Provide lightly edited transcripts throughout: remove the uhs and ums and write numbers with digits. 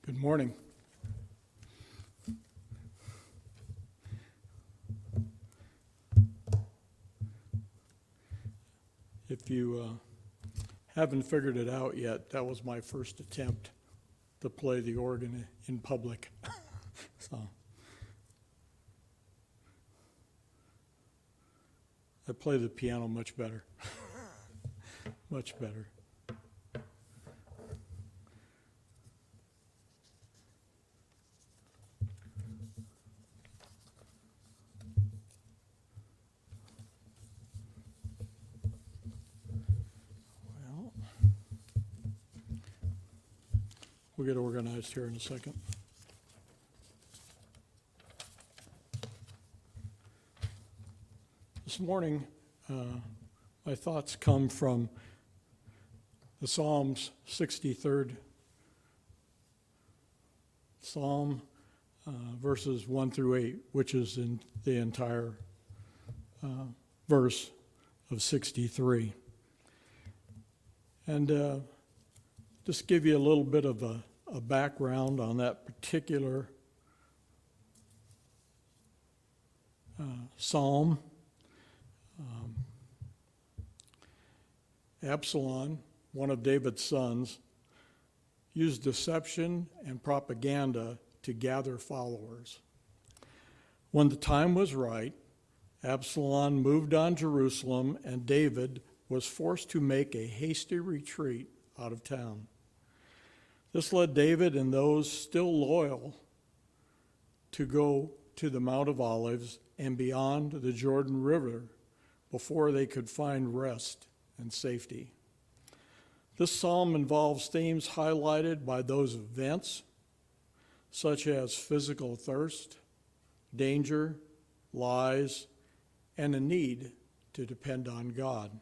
Good morning. If you haven't figured it out yet, that was my first attempt to play the organ in public. So I play the piano much better. Much better. We'll get organized here in a second. This morning, my thoughts come from the Psalms 63rd Psalm, verses 1 through 8, which is in the entire verse of 63. And just give you a little bit of a background on that particular psalm. Absalom, one of David's sons, used deception and propaganda to gather followers. When the time was right, Absalom moved on Jerusalem, and David was forced to make a hasty retreat out of town. This led David and those still loyal to go to the Mount of Olives and beyond the Jordan River before they could find rest and safety. This psalm involves themes highlighted by those events, such as physical thirst, danger, lies, and a need to depend on God.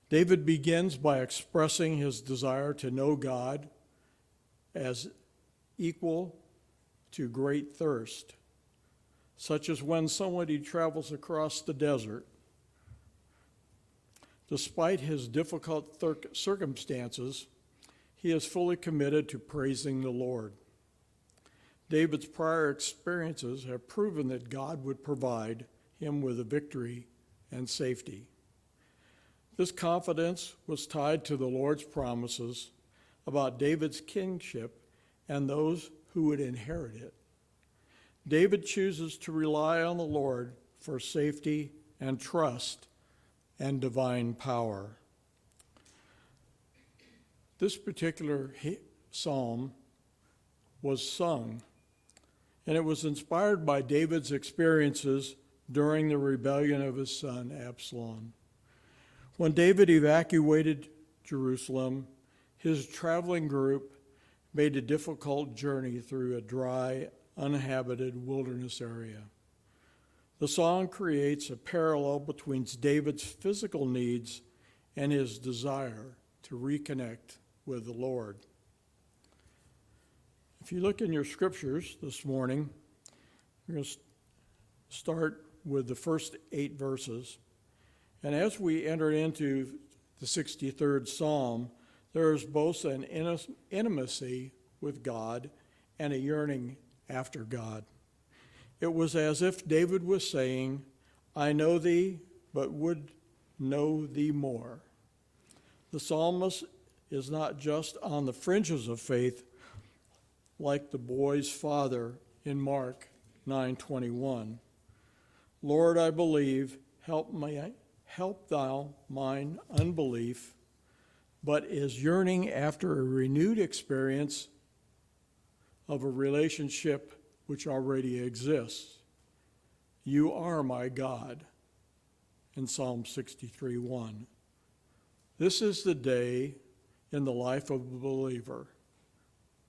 David begins by expressing his desire to know God as equal to great thirst, such as when somebody travels across the desert. Despite his difficult circumstances, he is fully committed to praising the Lord. David's prior experiences have proven that God would provide him with a victory and safety. This confidence was tied to the Lord's promises about David's kingship and those who would inherit it. David chooses to rely on the Lord for safety and trust and divine power. This particular psalm was sung, and it was inspired by David's experiences during the rebellion of his son Absalom. When David evacuated Jerusalem, his traveling group made a difficult journey through a dry, uninhabited wilderness area. The song creates a parallel between David's physical needs and his desire to reconnect with the Lord. If you look in your scriptures this morning, we're going to start with the first 8 verses. And as we enter into the 63rd Psalm, there is both an intimacy with God and a yearning after God. It was as if David was saying, I know thee, but would know thee more. The psalmist is not just on the fringes of faith, like the boy's father in Mark 9:21. Lord, I believe, help thou mine unbelief, but is yearning after a renewed experience of a relationship which already exists. You are my God, in Psalm 63:1. This is the day in the life of a believer.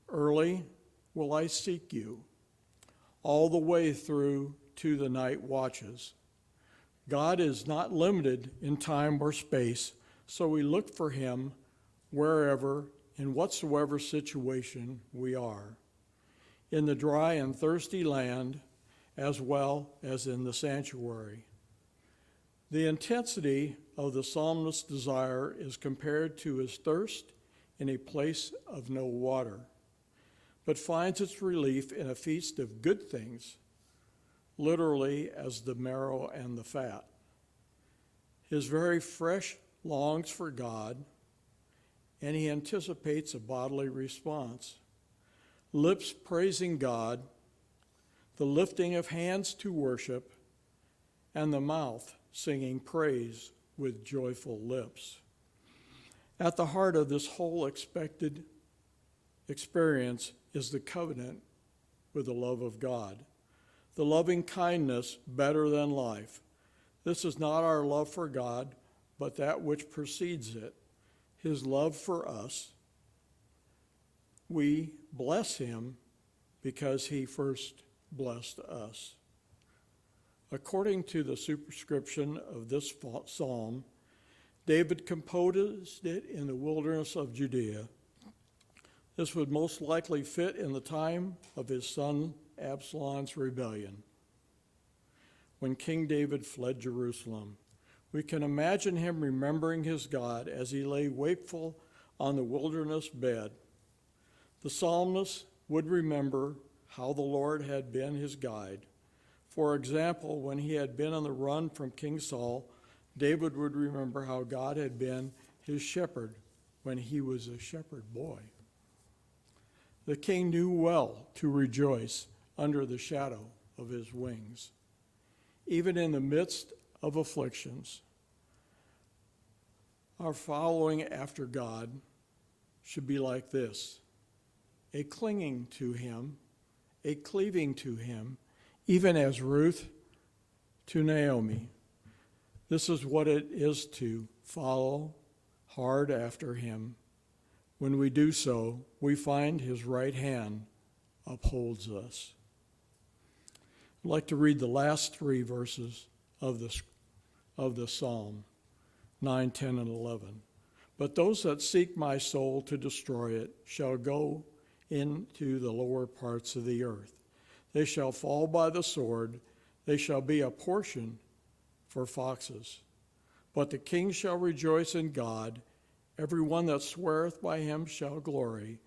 Early will I seek you, all the way through to the night watches. God is not limited in time or space, so we look for him wherever, in whatsoever situation we are, in the dry and thirsty land, as well as in the sanctuary. The intensity of the psalmist's desire is compared to his thirst in a place of no water. but finds its relief in a feast of good things, literally as the marrow and the fat. His very flesh longs for God, and he anticipates a bodily response. Lips praising God, the lifting of hands to worship, and the mouth singing praise with joyful lips. At the heart of this whole expected experience is the covenant with the love of God, the loving kindness better than life. This is not our love for God, but that which precedes it, his love for us. We bless him because he first blessed us. According to the superscription of this psalm, David composed it in the wilderness of Judea. This would most likely fit in the time of his son Absalom's rebellion, when King David fled Jerusalem. We can imagine him remembering his God as he lay wakeful on the wilderness bed. The psalmist would remember how the Lord had been his guide. For example, when he had been on the run from King Saul, David would remember how God had been his shepherd when he was a shepherd boy. The king knew well to rejoice under the shadow of his wings. Even in the midst of afflictions, our following after God should be like this: a clinging to him, a cleaving to him, even as Ruth to Naomi. This is what it is to follow hard after him. When we do so, we find his right hand upholds us. I'd like to read the last three verses of the psalm, 9, 10, and 11. But those that seek my soul to destroy it shall go into the lower parts of the earth. They shall fall by the sword. They shall be a portion for foxes. But the king shall rejoice in God. Every one that sweareth by him shall glory.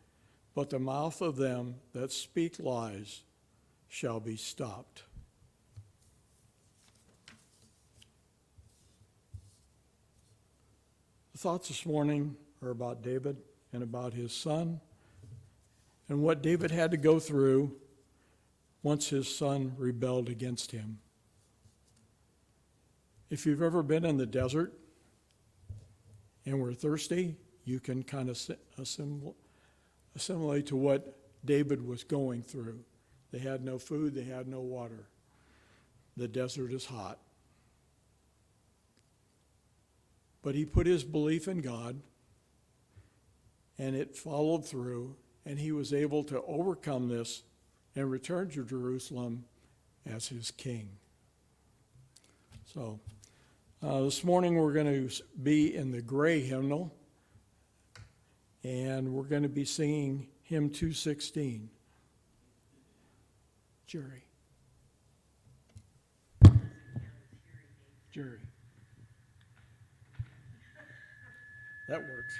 But the mouth of them that speak lies shall be stopped. The thoughts this morning are about David and about his son and what David had to go through once his son rebelled against him. If you've ever been in the desert and were thirsty, you can kind of assimilate to what David was going through. They had no food, they had no water. The desert is hot. But he put his belief in God, and it followed through, and he was able to overcome this and return to Jerusalem as his king. So this morning we're going to be in the gray hymnal, and we're going to be singing hymn 216. Jerry. That works.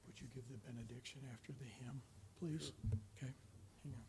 Would you give the benediction after the hymn, please? Okay, hang on.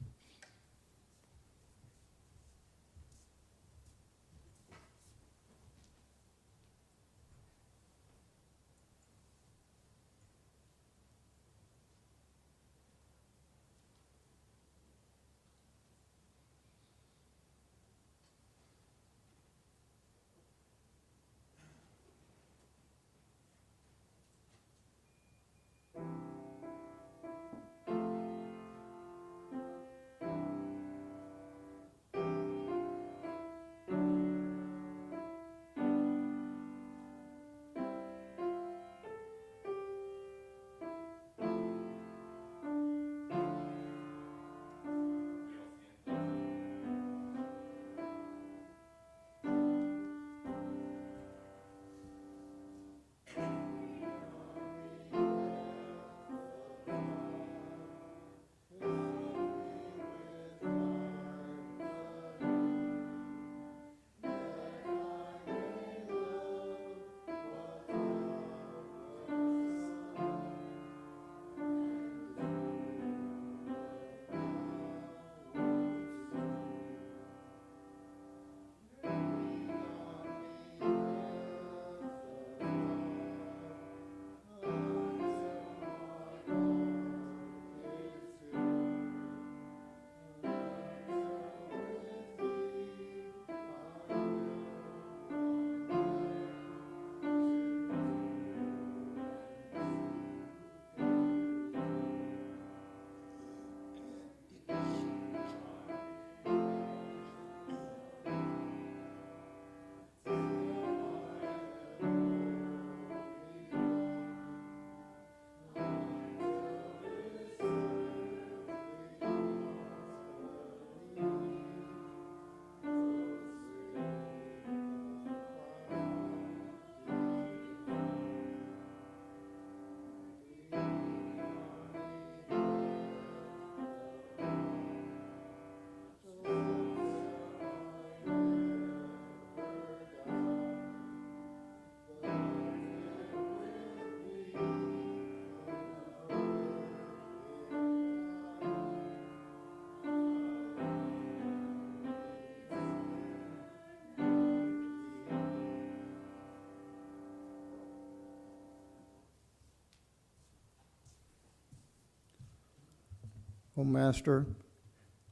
O Master,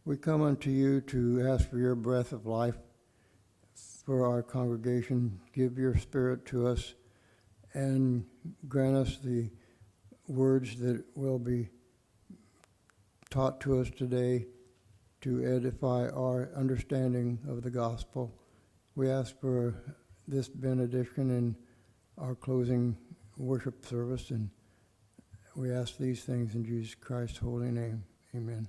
we come unto you to ask for your breath of life for our congregation. Give your Spirit to us and grant us the words that will be taught to us today to edify our understanding of the gospel. We ask for this benediction in our closing worship service, and we ask these things in Jesus Christ's holy name. Amen.